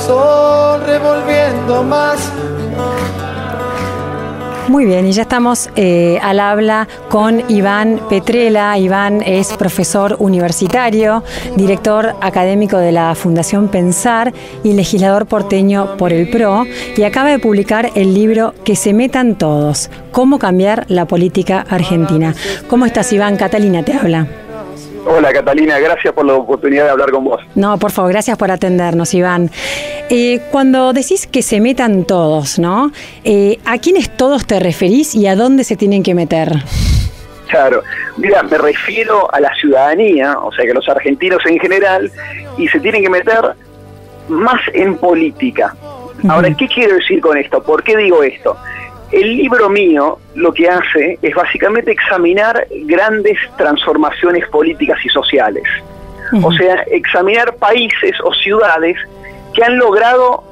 sol revolviendo más. Muy bien, y ya estamos al habla con Iván Petrella. Iván es profesor universitario, director académico de la Fundación Pensar y legislador porteño por el PRO, y acaba de publicar el libro Que se metan todos, cómo cambiar la política argentina. ¿Cómo estás, Iván? Catalina te habla. Hola Catalina, gracias por la oportunidad de hablar con vos. No, por favor, gracias por atendernos, Iván. Cuando decís que se metan todos, ¿no? ¿A quiénes todos te referís y a dónde se tienen que meter? Claro, mira, me refiero a la ciudadanía, o sea que los argentinos en general, y se tienen que meter más en política. Ahora, ¿qué quiero decir con esto? ¿Por qué digo esto? El libro mío lo que hace es básicamente examinar grandes transformaciones políticas y sociales. O sea, examinar países o ciudades que han logrado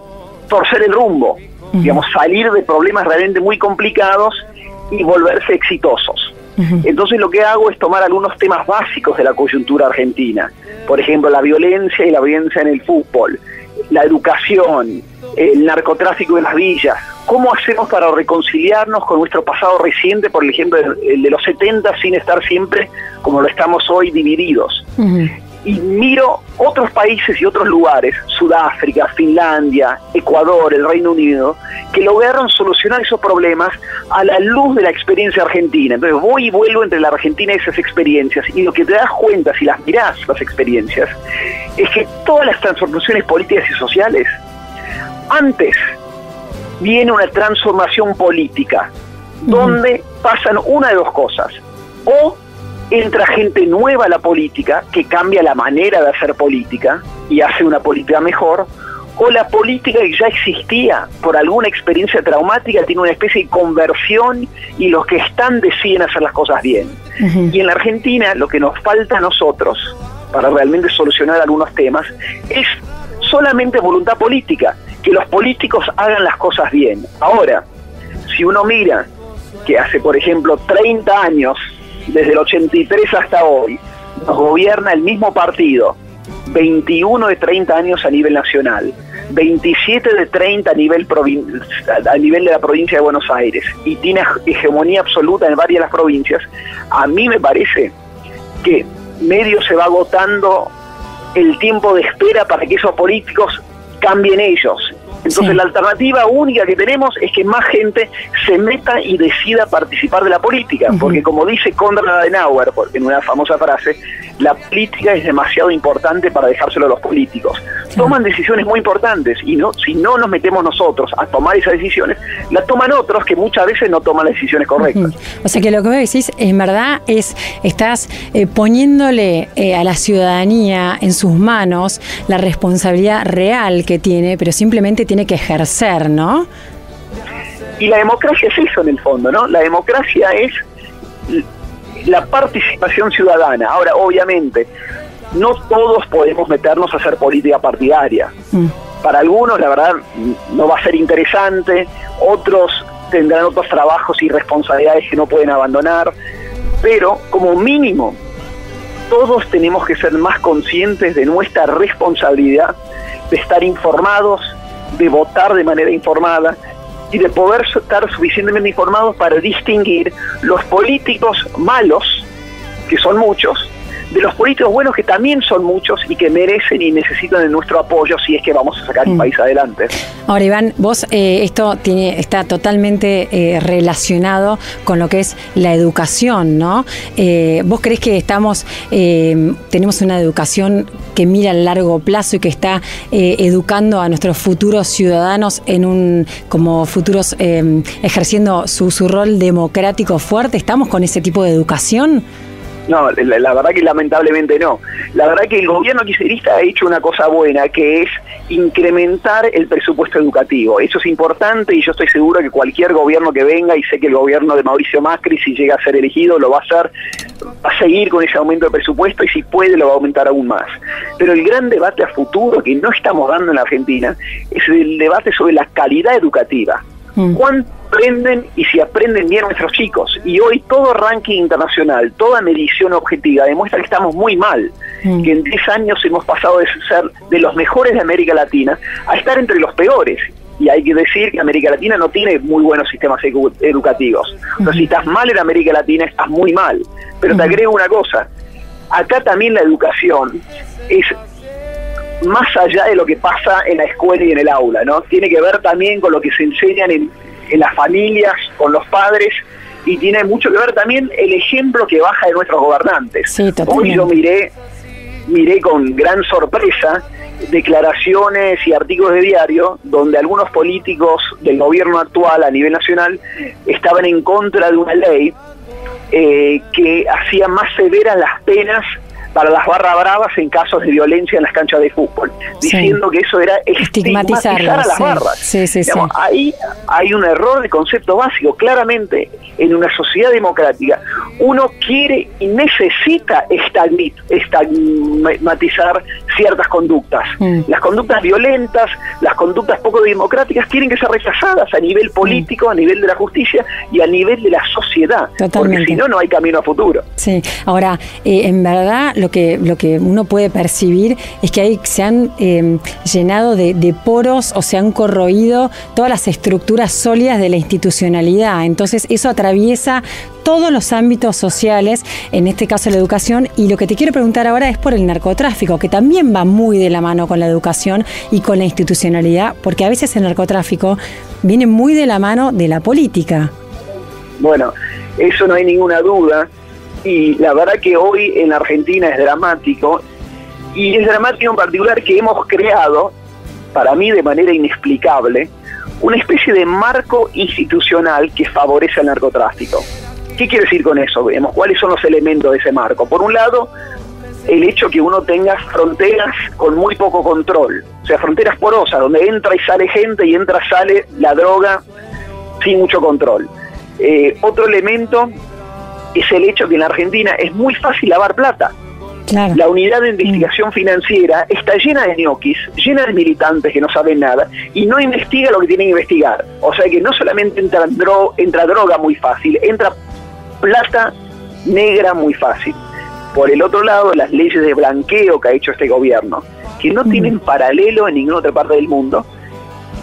torcer el rumbo, digamos, salir de problemas realmente muy complicados y volverse exitosos. Entonces lo que hago es tomar algunos temas básicos de la coyuntura argentina. Por ejemplo, la violencia y la violencia en el fútbol, la educación, el narcotráfico en las villas. ¿Cómo hacemos para reconciliarnos con nuestro pasado reciente, por ejemplo, el de los 70, sin estar siempre, como lo estamos hoy, divididos? Y miro otros países y otros lugares, Sudáfrica, Finlandia, Ecuador, el Reino Unido, que lograron solucionar esos problemas a la luz de la experiencia argentina. Entonces voy y vuelvo entre la Argentina y esas experiencias, y lo que te das cuenta si las mirás, las experiencias, es que todas las transformaciones políticas y sociales, antes viene una transformación política, donde pasan una de dos cosas: o entra gente nueva a la política, que cambia la manera de hacer política y hace una política mejor, o la política que ya existía por alguna experiencia traumática tiene una especie de conversión y los que están deciden hacer las cosas bien. Y en la Argentina lo que nos falta a nosotros para realmente solucionar algunos temas es solamente voluntad política, que los políticos hagan las cosas bien. Ahora, si uno mira que hace, por ejemplo, 30 años, desde el 83 hasta hoy, nos gobierna el mismo partido, 21 de 30 años a nivel nacional, 27 de 30 a nivel de la provincia de Buenos Aires, y tiene hegemonía absoluta en varias de las provincias, a mí me parece que medio se va agotando el tiempo de espera para que esos políticos cambien ellos. Entonces la alternativa única que tenemos es que más gente se meta y decida participar de la política, porque como dice Konrad Adenauer, en una famosa frase, la política es demasiado importante para dejárselo a los políticos. Toman decisiones muy importantes, y no, si no nos metemos nosotros a tomar esas decisiones, las toman otros que muchas veces no toman las decisiones correctas. O sea que lo que vos decís, en verdad, estás poniéndole a la ciudadanía en sus manos la responsabilidad real que tiene, pero simplemente tiene que ejercer, ¿no? Y la democracia es eso en el fondo, ¿no? La democracia es la participación ciudadana. Ahora, obviamente, no todos podemos meternos a hacer política partidaria. Para algunos, la verdad, no va a ser interesante, otros tendrán otros trabajos y responsabilidades que no pueden abandonar, pero como mínimo, todos tenemos que ser más conscientes de nuestra responsabilidad de estar informados, de votar de manera informada y de poder estar suficientemente informados para distinguir los políticos malos, que son muchos, de los políticos buenos, que también son muchos y que merecen y necesitan de nuestro apoyo si es que vamos a sacar el país adelante. Ahora, Iván, vos esto está totalmente relacionado con lo que es la educación, ¿no? ¿Vos creés que tenemos una educación que mira a largo plazo y que está educando a nuestros futuros ciudadanos como futuros ejerciendo su rol democrático fuerte? ¿Estamos con ese tipo de educación? No, la verdad que lamentablemente no. La verdad que el gobierno kirchnerista ha hecho una cosa buena, que es incrementar el presupuesto educativo. Eso es importante, y yo estoy seguro que cualquier gobierno que venga, y sé que el gobierno de Mauricio Macri, si llega a ser elegido, lo va a hacer, va a seguir con ese aumento de presupuesto, y si puede lo va a aumentar aún más. Pero el gran debate a futuro que no estamos dando en la Argentina es el debate sobre la calidad educativa. aprenden y si aprenden bien nuestros chicos. Y hoy todo ranking internacional, toda medición objetiva demuestra que estamos muy mal, que en 10 años hemos pasado de ser de los mejores de América Latina a estar entre los peores. Y hay que decir que América Latina no tiene muy buenos sistemas educativos. O sea, si estás mal en América Latina, estás muy mal. Pero te agrego una cosa, acá también la educación es más allá de lo que pasa en la escuela y en el aula, ¿no? Tiene que ver también con lo que se enseñan en las familias, con los padres, y tiene mucho que ver también el ejemplo que baja de nuestros gobernantes. Sí, hoy yo miré con gran sorpresa declaraciones y artículos de diario donde algunos políticos del gobierno actual a nivel nacional estaban en contra de una ley que hacía más severas las penas para las barras bravas en casos de violencia en las canchas de fútbol, diciendo que eso era estigmatizar a las barras. Digamos, ahí hay un error de concepto básico. Claramente, en una sociedad democrática, uno quiere y necesita estigmatizar ciertas conductas. Las conductas violentas, las conductas poco democráticas tienen que ser rechazadas a nivel político, a nivel de la justicia y a nivel de la sociedad. Totalmente. Porque si no, no hay camino a futuro. Sí, ahora, en verdad, lo que uno puede percibir es que se han llenado de poros o se han corroído todas las estructuras sólidas de la institucionalidad. Entonces eso atraviesa todos los ámbitos sociales, en este caso la educación, y lo que te quiero preguntar ahora es por el narcotráfico, que también va muy de la mano con la educación y con la institucionalidad, porque a veces el narcotráfico viene muy de la mano de la política. Bueno, eso no hay ninguna duda. Y la verdad que hoy en Argentina es dramático, y es dramático en particular que hemos creado, para mí de manera inexplicable, una especie de marco institucional que favorece al narcotráfico. ¿Qué quiero decir con eso? Vemos cuáles son los elementos de ese marco. Por un lado, el hecho que uno tenga fronteras con muy poco control, o sea, fronteras porosas, donde entra y sale gente y entra y sale la droga sin mucho control. Otro elemento es el hecho que en la Argentina es muy fácil lavar plata. Claro. La unidad de investigación financiera está llena de ñoquis, llena de militantes que no saben nada y no investiga lo que tienen que investigar. O sea que no solamente entra droga muy fácil, entra plata negra muy fácil. Por el otro lado, las leyes de blanqueo que ha hecho este gobierno, que no tienen paralelo en ninguna otra parte del mundo,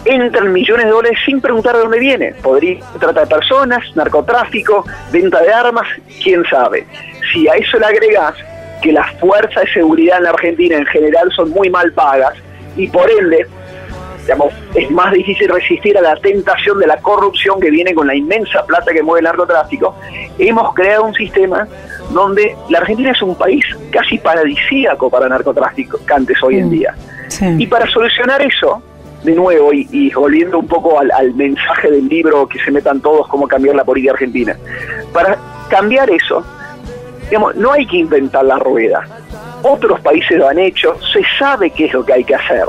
entran millones de dólares sin preguntar de dónde viene. Podría tratar de personas, narcotráfico, venta de armas, quién sabe. Si a eso le agregás que las fuerzas de seguridad en la Argentina en general son muy mal pagas y por ende, digamos, es más difícil resistir a la tentación de la corrupción que viene con la inmensa plata que mueve el narcotráfico, hemos creado un sistema donde la Argentina es un país casi paradisíaco para narcotraficantes hoy en día. Sí. Y para solucionar eso, de nuevo, y volviendo un poco al mensaje del libro Que se metan todos, cómo cambiar la política argentina, para cambiar eso, digamos, no hay que inventar la rueda. Otros países lo han hecho, se sabe qué es lo que hay que hacer.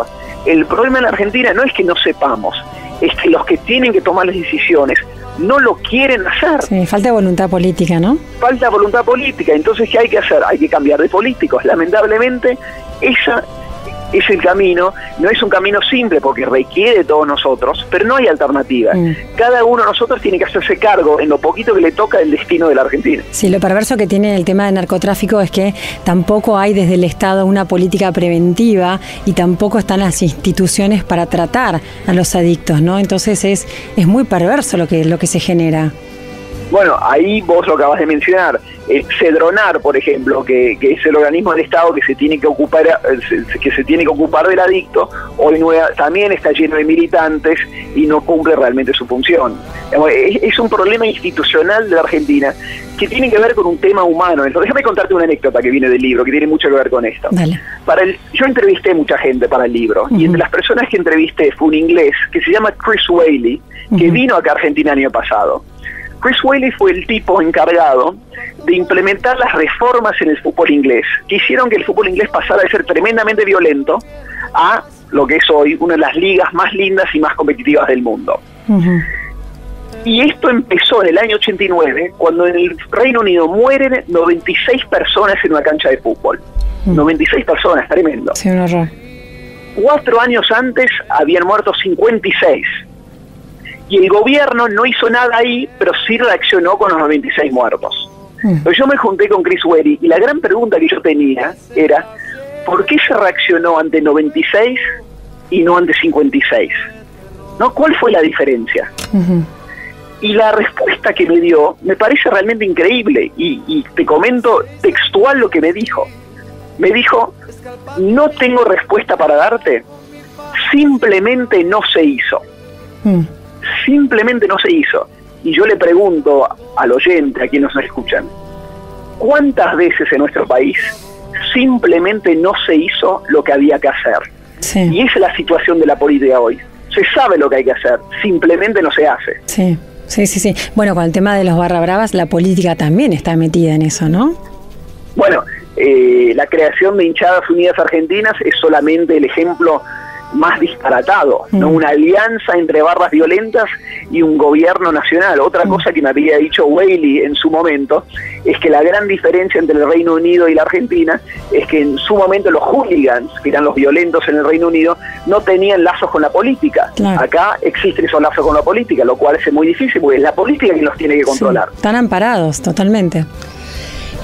El problema en la Argentina no es que no sepamos, es que los que tienen que tomar las decisiones no lo quieren hacer. Sí, falta voluntad política, ¿no? Falta voluntad política. Entonces, ¿qué hay que hacer? Hay que cambiar de políticos. Lamentablemente, esa es el camino. No es un camino simple porque requiere de todos nosotros, pero no hay alternativa. Cada uno de nosotros tiene que hacerse cargo en lo poquito que le toca del destino de la Argentina. Sí, lo perverso que tiene el tema del narcotráfico es que tampoco hay desde el Estado una política preventiva y tampoco están las instituciones para tratar a los adictos, ¿no? Entonces es muy perverso lo que se genera. Bueno, ahí vos lo acabas de mencionar. Cedronar, por ejemplo, que es el organismo del Estado que se tiene que ocupar del adicto, hoy también está lleno de militantes y no cumple realmente su función. Es un problema institucional de la Argentina que tiene que ver con un tema humano. Entonces, déjame contarte una anécdota que viene del libro, que tiene mucho que ver con esto. Dale. Yo entrevisté mucha gente para el libro, y entre las personas que entrevisté fue un inglés que se llama Chris Whaley, que vino acá a Argentina el año pasado. Chris Whaley fue el tipo encargado de implementar las reformas en el fútbol inglés, que hicieron que el fútbol inglés pasara de ser tremendamente violento a lo que es hoy una de las ligas más lindas y más competitivas del mundo. Y esto empezó en el año 89, cuando en el Reino Unido mueren 96 personas en una cancha de fútbol. 96 personas, tremendo. Sí, un horror. 4 años antes habían muerto 56. Y el gobierno no hizo nada ahí, pero sí reaccionó con los 96 muertos. Pero yo me junté con Chris Wary y la gran pregunta que yo tenía era, ¿por qué se reaccionó ante 96 y no ante 56? ¿No? ¿Cuál fue la diferencia? Y la respuesta que me dio me parece realmente increíble, y te comento textual lo que me dijo. Me dijo, no tengo respuesta para darte, simplemente no se hizo. Simplemente no se hizo. Y yo le pregunto al oyente, a quienes nos escuchan, ¿cuántas veces en nuestro país simplemente no se hizo lo que había que hacer? Sí. Y esa es la situación de la política hoy. Se sabe lo que hay que hacer, simplemente no se hace. Sí, sí, sí, sí. Bueno, con el tema de los barra bravas, la política también está metida en eso, ¿no? Bueno, la creación de Hinchadas Unidas Argentinas es solamente el ejemplo más disparatado, ¿no? Una alianza entre barras violentas y un gobierno nacional. Otra cosa que me había dicho Whaley en su momento es que la gran diferencia entre el Reino Unido y la Argentina es que en su momento los hooligans, que eran los violentos en el Reino Unido, no tenían lazos con la política. Claro. Acá existen esos lazos con la política, lo cual es muy difícil porque es la política quien los tiene que controlar. Sí, están amparados totalmente.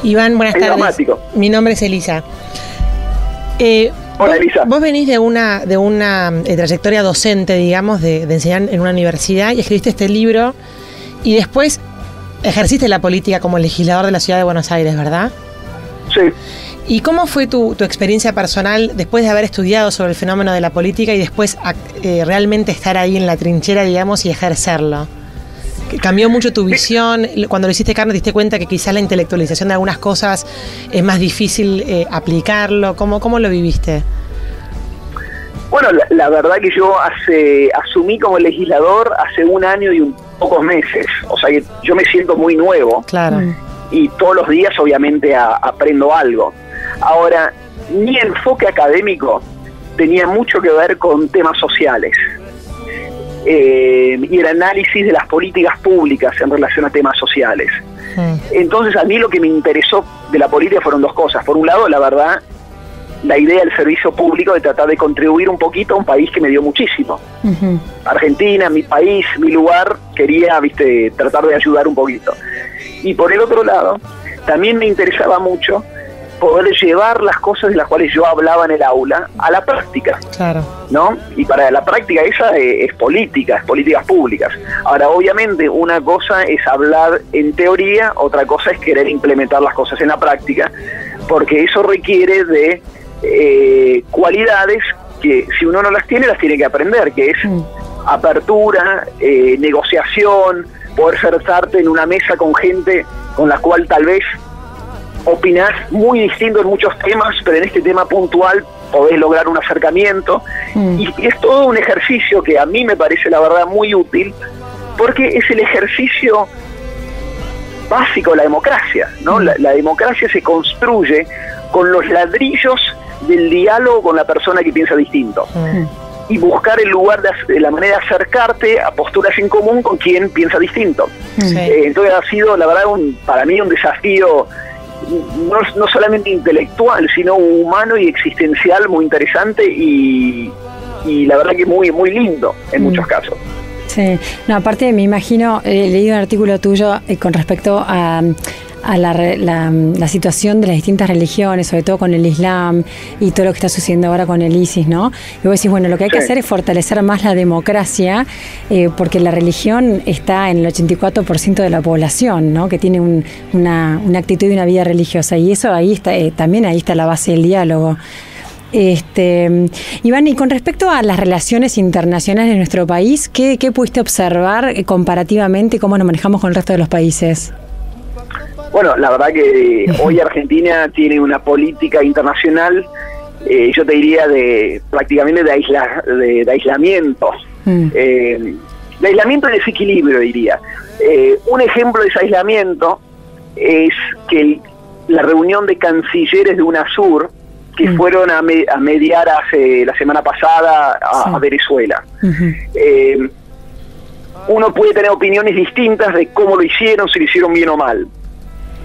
Iván, buenas tardes. Dramático. Mi nombre es Elisa. Hola, Elisa. Vos venís de una trayectoria docente, digamos, de enseñar en una universidad, y escribiste este libro y después ejerciste la política como legislador de la ciudad de Buenos Aires, ¿verdad? Sí. ¿Y cómo fue tu experiencia personal después de haber estudiado sobre el fenómeno de la política y después realmente estar ahí en la trinchera, digamos, y ejercerlo? ¿Cambió mucho tu visión? Cuando lo hiciste carne, ¿te diste cuenta que quizás la intelectualización de algunas cosas es más difícil aplicarlo? ¿Cómo lo viviste? Bueno, la verdad que yo asumí como legislador hace 1 año y un pocos meses. O sea que yo me siento muy nuevo. Claro. Y todos los días obviamente aprendo algo. Ahora, mi enfoque académico tenía mucho que ver con temas sociales. Y el análisis de las políticas públicas en relación a temas sociales. Entonces a mí lo que me interesó de la política fueron 2 cosas. Por un lado, la verdad, la idea del servicio público, de tratar de contribuir un poquito a un país que me dio muchísimo. Argentina, mi país, mi lugar, quería, tratar de ayudar un poquito. Y por el otro lado, también me interesaba mucho poder llevar las cosas de las cuales yo hablaba en el aula a la práctica. Claro. ¿No? Y para la práctica esa es política, es políticas públicas. Ahora, obviamente, una cosa es hablar en teoría, otra cosa es querer implementar las cosas en la práctica, porque eso requiere de cualidades que si uno no las tiene que aprender, que es apertura, negociación, poder sentarte en una mesa con gente con la cual tal vez opinás muy distinto en muchos temas, pero en este tema puntual podés lograr un acercamiento. Y es todo un ejercicio que a mí me parece, la verdad, muy útil, porque es el ejercicio básico de la democracia, ¿no? La democracia se construye con los ladrillos del diálogo con la persona que piensa distinto. Y buscar el lugar de la manera de acercarte a posturas en común con quien piensa distinto. Entonces ha sido, la verdad, para mí un desafío no solamente intelectual, sino humano y existencial muy interesante y la verdad que muy, muy lindo en muchos casos. Sí, no, aparte me imagino, he leído un artículo tuyo con respecto a la situación de las distintas religiones, sobre todo con el Islam y todo lo que está sucediendo ahora con el ISIS, ¿no? Y vos decís, bueno, lo que hay que hacer es fortalecer más la democracia, porque la religión está en el 84% de la población, ¿no? Que tiene una actitud y una vida religiosa, y eso ahí está, también ahí está la base del diálogo. Iván, y con respecto a las relaciones internacionales de nuestro país, ¿qué pudiste observar comparativamente cómo nos manejamos con el resto de los países? Bueno, la verdad que hoy Argentina tiene una política internacional, yo te diría, prácticamente de aislamiento. De aislamiento y desequilibrio, diría. Un ejemplo de ese aislamiento es que la reunión de cancilleres de UNASUR, que fueron a mediar la semana pasada a Venezuela. Uno puede tener opiniones distintas de cómo lo hicieron, si lo hicieron bien o mal.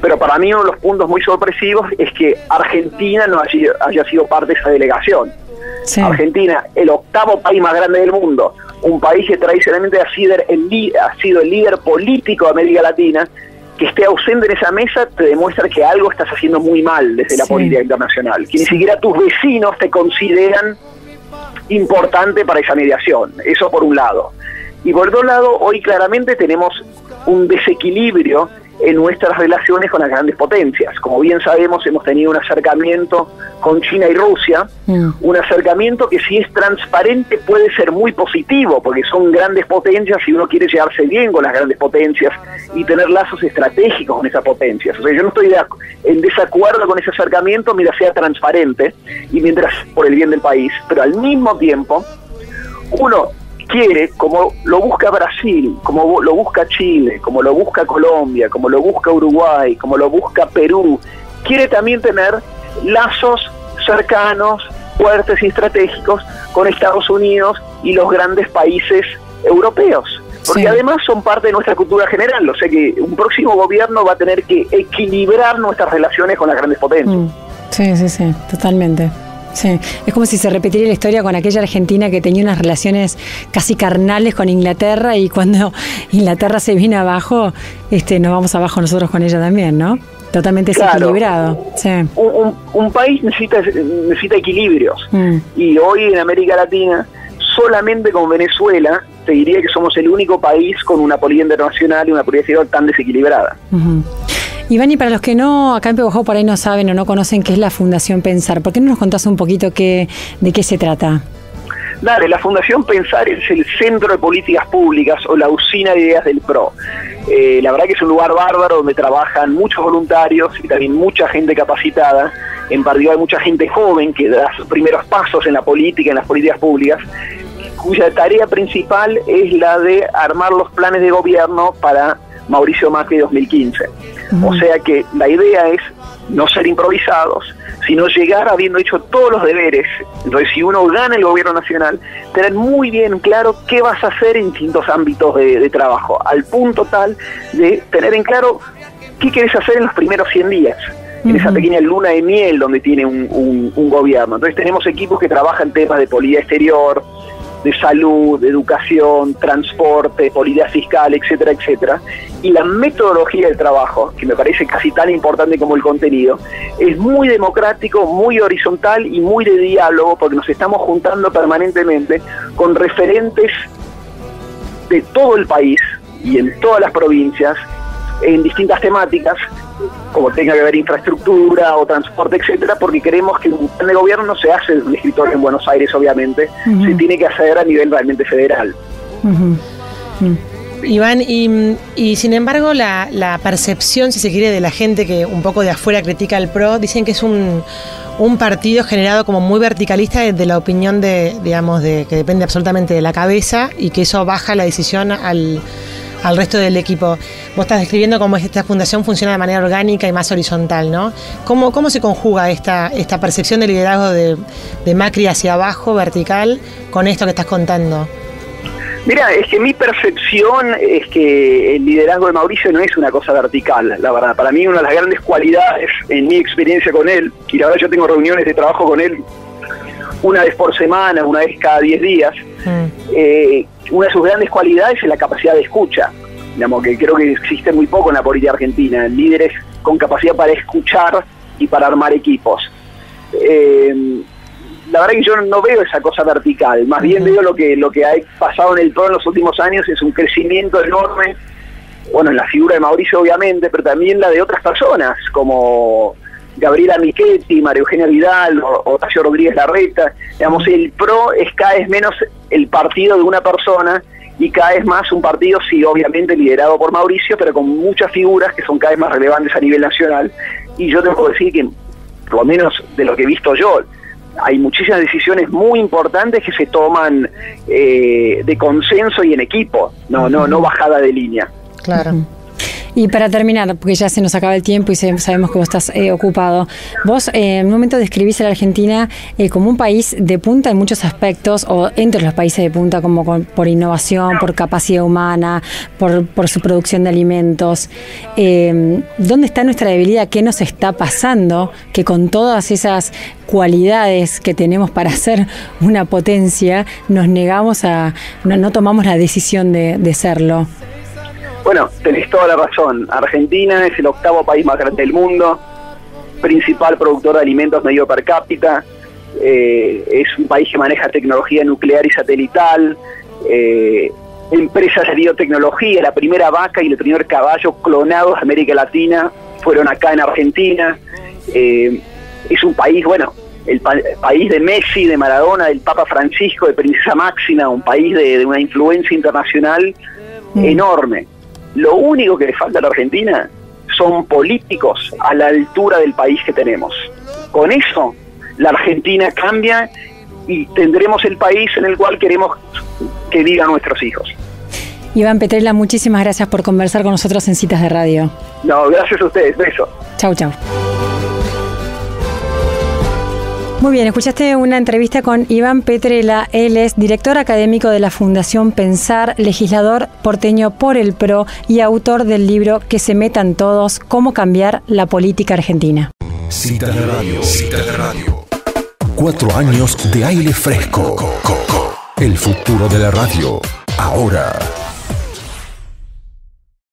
Pero para mí uno de los puntos muy sorpresivos es que Argentina no haya sido parte de esa delegación. Argentina, el 8º país más grande del mundo, un país que tradicionalmente ha sido el líder político de América Latina, que esté ausente en esa mesa te demuestra que algo estás haciendo muy mal desde la política internacional, que ni siquiera tus vecinos te consideran importante para esa mediación. Eso por un lado. Y por otro lado, hoy claramente tenemos un desequilibrio en nuestras relaciones con las grandes potencias. Como bien sabemos, hemos tenido un acercamiento con China y Rusia, un acercamiento que si es transparente puede ser muy positivo, porque son grandes potencias y uno quiere llevarse bien con las grandes potencias y tener lazos estratégicos con esas potencias. O sea, yo no estoy en desacuerdo con ese acercamiento mientras sea transparente y mientras por el bien del país, pero al mismo tiempo uno quiere, como lo busca Brasil, como lo busca Chile, como lo busca Colombia, como lo busca Uruguay, como lo busca Perú, quiere también tener lazos cercanos, fuertes y estratégicos con Estados Unidos y los grandes países europeos. Porque además son parte de nuestra cultura general. O sea que un próximo gobierno va a tener que equilibrar nuestras relaciones con las grandes potencias. Sí, totalmente. Sí, es como si se repetiera la historia con aquella Argentina que tenía unas relaciones casi carnales con Inglaterra, y cuando Inglaterra se viene abajo, nos vamos abajo nosotros con ella también, ¿no? Totalmente desequilibrado. Sí. Un país necesita equilibrios, y hoy en América Latina, solamente con Venezuela, te diría que somos el único país con una política internacional y una política exterior tan desequilibrada. Iván, y para los que no, acá en Pehuajó por ahí no saben o no conocen qué es la Fundación Pensar, ¿por qué no nos contás un poquito de qué se trata? Dale, la Fundación Pensar es el centro de políticas públicas o la usina de ideas del PRO. La verdad que es un lugar bárbaro donde trabajan muchos voluntarios y también mucha gente capacitada, en particular mucha gente joven que da sus primeros pasos en la política, en las políticas públicas, cuya tarea principal es la de armar los planes de gobierno para Mauricio Macri 2015. O sea que la idea es no ser improvisados, sino llegar habiendo hecho todos los deberes. Entonces, si uno gana el gobierno nacional, tener muy bien claro qué vas a hacer en distintos ámbitos de trabajo, al punto tal de tener en claro qué querés hacer en los primeros 100 días, en esa pequeña luna de miel donde tiene un gobierno. Entonces tenemos equipos que trabajan temas de política exterior, de salud, de educación, transporte, política fiscal, etcétera, etcétera. Y la metodología del trabajo, que me parece casi tan importante como el contenido, es muy democrático, muy horizontal y muy de diálogo, porque nos estamos juntando permanentemente con referentes de todo el país y en todas las provincias, en distintas temáticas, como tenga que ver infraestructura o transporte, etcétera, porque queremos que un plan de gobierno no se hace en un escritorio en Buenos Aires, obviamente, se tiene que hacer a nivel realmente federal. Iván, y sin embargo la percepción, si se quiere, de la gente que un poco de afuera critica al PRO, dicen que es un partido generado como muy verticalista de la opinión de que depende absolutamente de la cabeza, y que eso baja la decisión al resto del equipo. Vos estás describiendo cómo esta fundación funciona de manera orgánica y más horizontal, ¿no? ¿Cómo se conjuga esta percepción de liderazgo de Macri hacia abajo, vertical, con esto que estás contando? Mira, es que mi percepción es que el liderazgo de Mauricio no es una cosa vertical, la verdad. Para mí, una de las grandes cualidades en mi experiencia con él, y la verdad yo tengo reuniones de trabajo con él una vez por semana, una vez cada 10 días, una de sus grandes cualidades es la capacidad de escucha, digamos, que creo que existe muy poco en la política argentina, líderes con capacidad para escuchar y para armar equipos. La verdad que yo no veo esa cosa vertical, más bien veo lo que ha pasado en el PRO en los últimos años, es un crecimiento enorme, bueno, en la figura de Mauricio obviamente, pero también la de otras personas, como Gabriela Michetti, María Eugenia Vidal o Tacio Rodríguez Larreta. Digamos, el PRO es cada vez menos el partido de una persona y cada vez más un partido, sí, obviamente liderado por Mauricio, pero con muchas figuras que son cada vez más relevantes a nivel nacional. Y yo te puedo decir que, por lo menos de lo que he visto yo, hay muchísimas decisiones muy importantes que se toman de consenso y en equipo, no bajada de línea. Claro. Y para terminar, porque ya se nos acaba el tiempo y sabemos que vos estás ocupado, vos en un momento describís a la Argentina como un país de punta en muchos aspectos, o entre los países de punta, como por innovación, por capacidad humana, por su producción de alimentos. ¿Dónde está nuestra debilidad? ¿Qué nos está pasando? Que con todas esas cualidades que tenemos para ser una potencia, nos negamos no tomamos la decisión de serlo. Bueno, tenés toda la razón. Argentina es el 8º país más grande del mundo, principal productor de alimentos medio per cápita, es un país que maneja tecnología nuclear y satelital, empresas de biotecnología, la primera vaca y el primer caballo clonados de América Latina fueron acá en Argentina. Es un país, bueno, el país de Messi, de Maradona, del Papa Francisco, de Princesa Máxima, un país de una influencia internacional enorme. Lo único que le falta a la Argentina son políticos a la altura del país que tenemos. Con eso, la Argentina cambia y tendremos el país en el cual queremos que vivan nuestros hijos. Iván Petrella, muchísimas gracias por conversar con nosotros en Citas de Radio. No, gracias a ustedes. Beso. Chau, chau. Muy bien, escuchaste una entrevista con Iván Petrella. Él es director académico de la Fundación Pensar, legislador porteño por el PRO y autor del libro Que se metan todos, cómo cambiar la política argentina. Citas de Radio. Citas de Radio. 4 años de aire fresco. El futuro de la radio. Ahora.